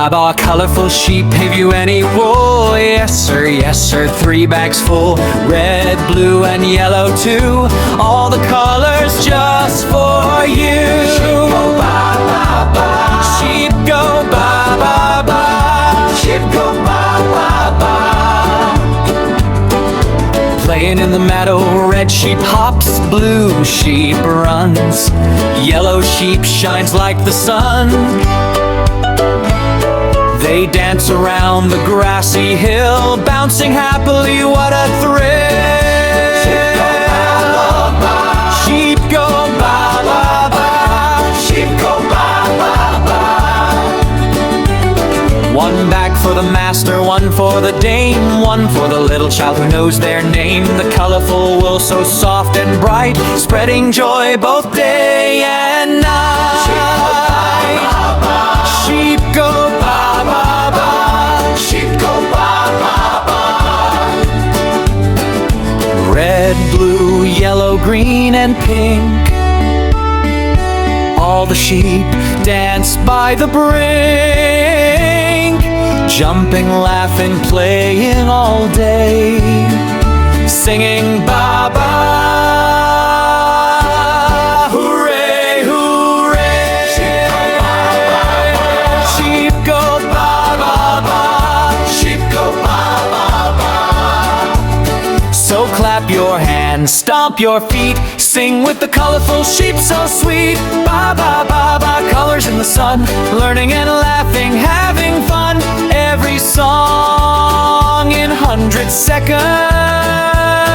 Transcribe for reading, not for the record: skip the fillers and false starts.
Baa Baa, colorful sheep, have you any wool? Yes sir, 3 bags full. Red, blue, and yellow too. All the colors just for you. Sheep go baa, baa, baa. Sheep go baa, baa, baa. Sheep go baa, baa, baa. Playing in the meadow, red sheep hops, blue sheep runs. Yellow sheep shines like the sun. They dance around the grassy hill, bouncing happily, what a thrill! Sheep go baa, baa, baa. Sheep go baa, baa, baa. One bag for the master, one for the dame, one for the little child who knows their name. The colorful wool so soft and bright, spreading joy both day and night. Sheep go baa, baa, baa. Sheep go baa, baa, baa. Red, blue, yellow, green, and pink. All the sheep dance by the brink, jumping, laughing, playing all day, singing baa baa. Hooray, hooray. Sheep go baa, baa, baa. Sheep go baa, baa, baa. So clap your hands, stomp your feet, sing with the colorful sheep so sweet. Baa baa, baa baa, colors in the sun, learning and laughing, having fun. Every song in 100 seconds.